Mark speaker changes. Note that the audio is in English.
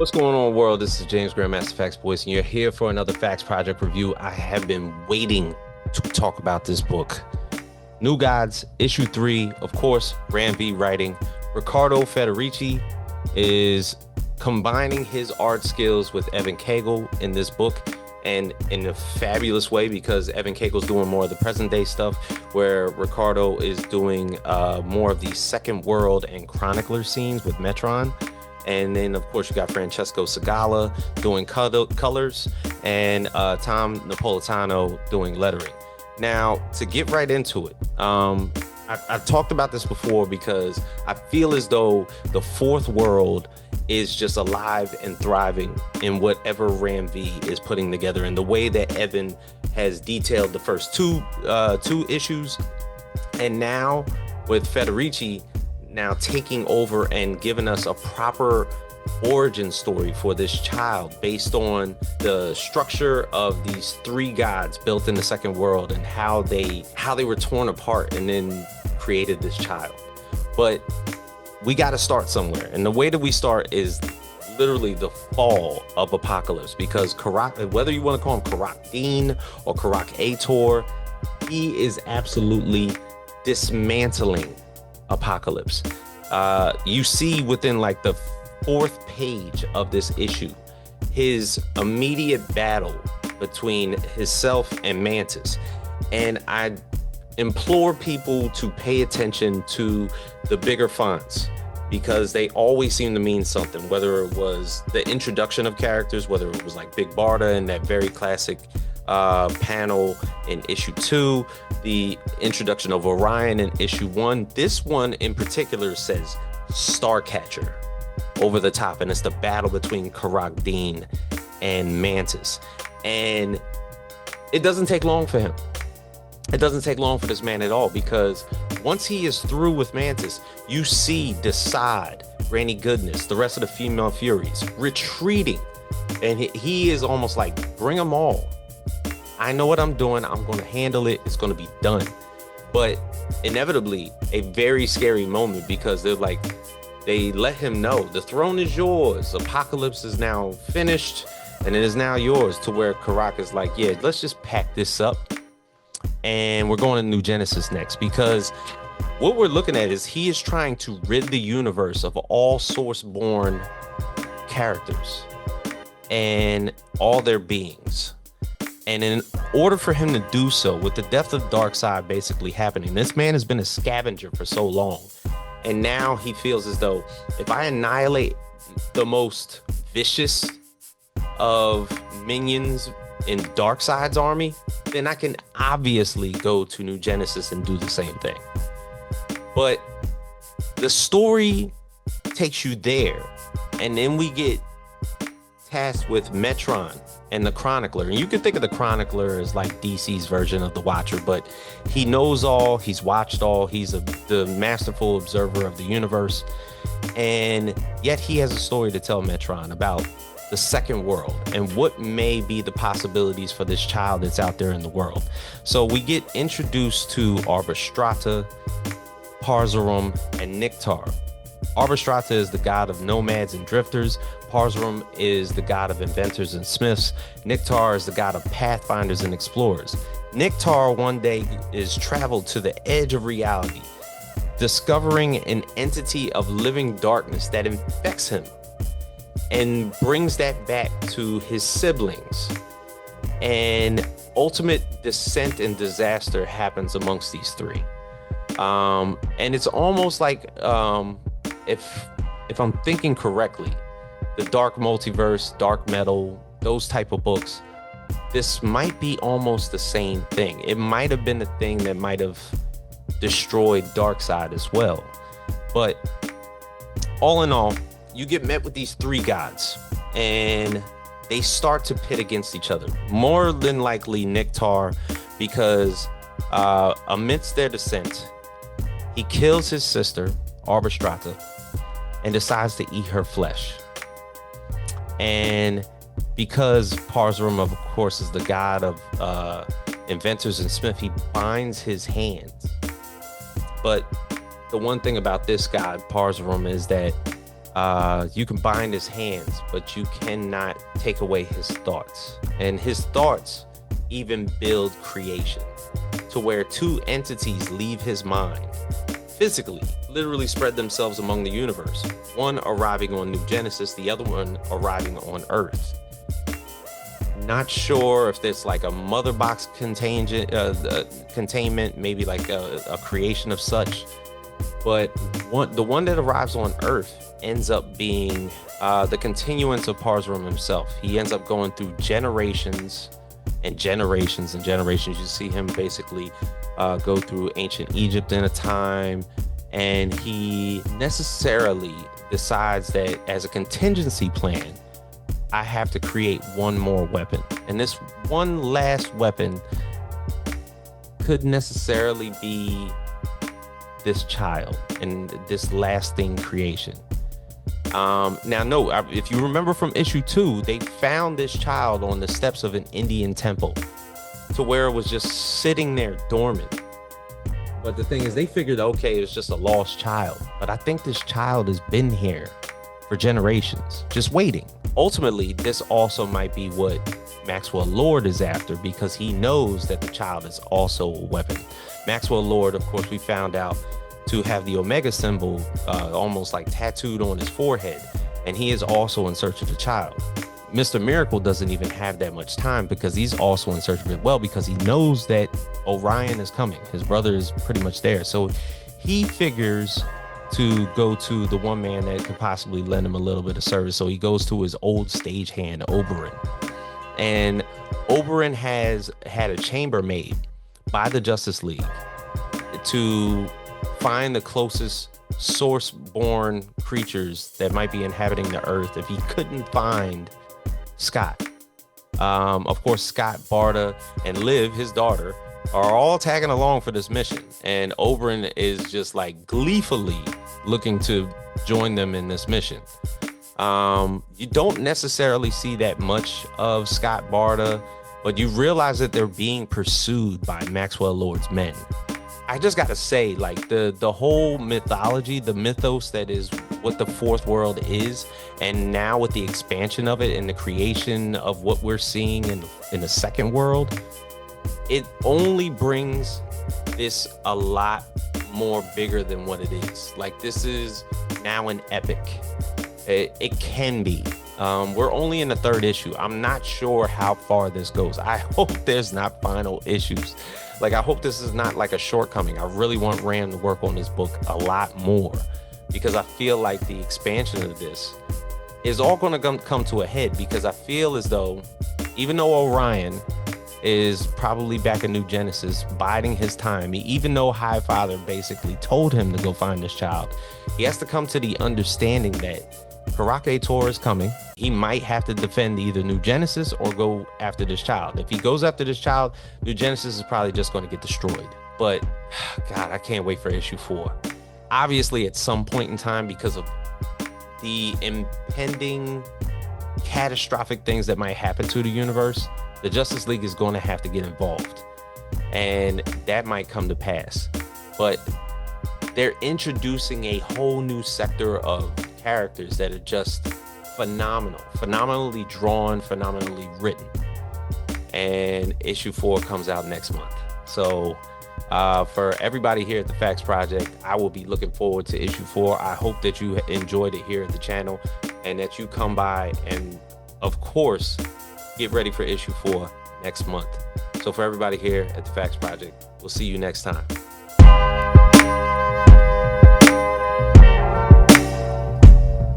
Speaker 1: What's going on, world? This is James Grandmaster Facts Boys, and you're here for another Facts Project review. I have been waiting to talk about this book. New Gods, issue 3, of course, Ram V writing. Riccardo Federici is combining his art skills with Evan Cagle in this book, and in a fabulous way, because Evan Cagle's doing more of the present day stuff, where Riccardo is doing more of the Second World and Chronicler scenes with Metron. And then, of course, you got Francesco Segala doing colors, and Tom Napolitano doing lettering. Now, to get right into it, I've talked about this before because I feel as though the fourth world is just alive and thriving in whatever Ram V is putting together. And the way that Evan has detailed the first two issues, and now with Federici now taking over and giving us a proper origin story for this child based on the structure of these three gods built in the Second World and how they were torn apart and then created this child. But we got to start somewhere, and the way that we start is literally the fall of Apokolips, because Karok, whether you want to call him Karok Dean or Karok Ator, he is absolutely dismantling Apokolips. You see within like the 4th page of this issue his immediate battle between himself and Mantis, and I implore people to pay attention to the bigger fonts, because they always seem to mean something, whether it was the introduction of characters, whether it was like Big Barda and that very classic panel in issue 2, the introduction of Orion in issue 1. This one in particular says Starcatcher over the top, and it's the battle between Karok Dean and Mantis. And it doesn't take long for him. It doesn't take long for this man at all, because once he is through with Mantis, you see Decide, Granny Goodness, the rest of the female Furies retreating, and he is almost like, bring them all. I know what I'm doing. I'm going to handle it. It's going to be done. But inevitably, a very scary moment, because they let him know the throne is yours. Apokolips is now finished, and it is now yours, to where Karok is like, yeah, let's just pack this up. And we're going to New Genesis next, because what we're looking at is he is trying to rid the universe of all Source-born characters and all their beings. And in order for him to do so, with the death of Darkseid basically happening, this man has been a scavenger for so long. And now he feels as though, if I annihilate the most vicious of minions in Darkseid's army, then I can obviously go to New Genesis and do the same thing. But the story takes you there, and then we get tasked with Metron and the Chronicler. And you can think of the Chronicler as like DC's version of the Watcher, but he knows all, he's watched all, he's the masterful observer of the universe, and yet he has a story to tell Metron about the Second World and what may be the possibilities for this child that's out there in the world. So we get introduced to Arbistrata, Parzarum, and Niktar. Arbistrata is the god of nomads and drifters. Parzarum is the god of inventors and smiths. Niktar is the god of pathfinders and explorers. Niktar one day is traveled to the edge of reality, discovering an entity of living darkness that infects him and brings that back to his siblings. And ultimate descent and disaster happens amongst these three. And it's almost like, if I'm thinking correctly, the Dark Multiverse, Dark Metal, those type of books, this might be almost the same thing. It might have been the thing that might have destroyed Darkseid as well. But all in all, you get met with these three gods, and they start to pit against each other. More than likely Niktar, because amidst their descent, he kills his sister, Arbistrata, and decides to eat her flesh. And because Parzarum, of course, is the god of inventors and smith, he binds his hands. But the one thing about this god, Parzarum, is that You can bind his hands, but you cannot take away his thoughts. And his thoughts even build creation, to where two entities leave his mind physically, literally spread themselves among the universe. One arriving on New Genesis, the other one arriving on Earth. Not sure if there's like a mother box containment, maybe like a creation of such. But the one that arrives on Earth ends up being the continuance of Parzirum himself. He ends up going through generations and generations and generations. You see him basically go through ancient Egypt in a time, and he necessarily decides that as a contingency plan, I have to create one more weapon. And this one last weapon could necessarily be this child and this lasting creation. Now, no, if you remember from issue 2, they found this child on the steps of an Indian temple, to where it was just sitting there dormant. But the thing is, they figured, okay, it's just a lost child. But I think this child has been here for generations, just waiting. Ultimately, this also might be what Maxwell Lord is after, because he knows that the child is also a weapon. Maxwell Lord, of course, we found out to have the Omega symbol almost like tattooed on his forehead, and he is also in search of the child. Mr. Miracle doesn't even have that much time, because he's also in search of it, well, because he knows that Orion is coming. His brother is pretty much there, so he figures to go to the one man that could possibly lend him a little bit of service. So he goes to his old stagehand, Oberon. And Oberon has had a chamber made by the Justice League to find the closest source-born creatures that might be inhabiting the Earth if he couldn't find Scott. Of course, Scott, Barda, and Liv, his daughter, are all tagging along for this mission. And Oberon is just like gleefully looking to join them in this mission. You don't necessarily see that much of Scott, Barda, but you realize that they're being pursued by Maxwell Lord's men. I just gotta say, like, the whole mythology, the mythos that is what the fourth world is, and now with the expansion of it and the creation of what we're seeing in the second world, it only brings this a lot more bigger than what it is. Like, this is now an epic. It can be. We're only in the 3rd issue. I'm not sure how far this goes. I hope there's not final issues. Like, I hope this is not like a shortcoming. I really want Ram to work on this book a lot more, because I feel like the expansion of this is all going to come to a head, because I feel as though, even though Orion is probably back in New Genesis biding his time, even though Highfather basically told him to go find this child, he has to come to the understanding that Karok Ator is coming. He might have to defend either New Genesis or go after this child. If he goes after this child, New Genesis is probably just going to get destroyed. But God, I can't wait for issue 4. Obviously, at some point in time, because of the impending catastrophic things that might happen to the universe, the Justice League is going to have to get involved, and that might come to pass. But they're introducing a whole new sector of characters that are just phenomenal, phenomenally drawn, phenomenally written. And issue 4 comes out next month. So for everybody here at the Facts Project, I will be looking forward to issue 4. I hope that you enjoyed it here at the channel, and that you come by and, of course, get ready for issue 4 next month. So for everybody here at the Facts Project, we'll see you next time.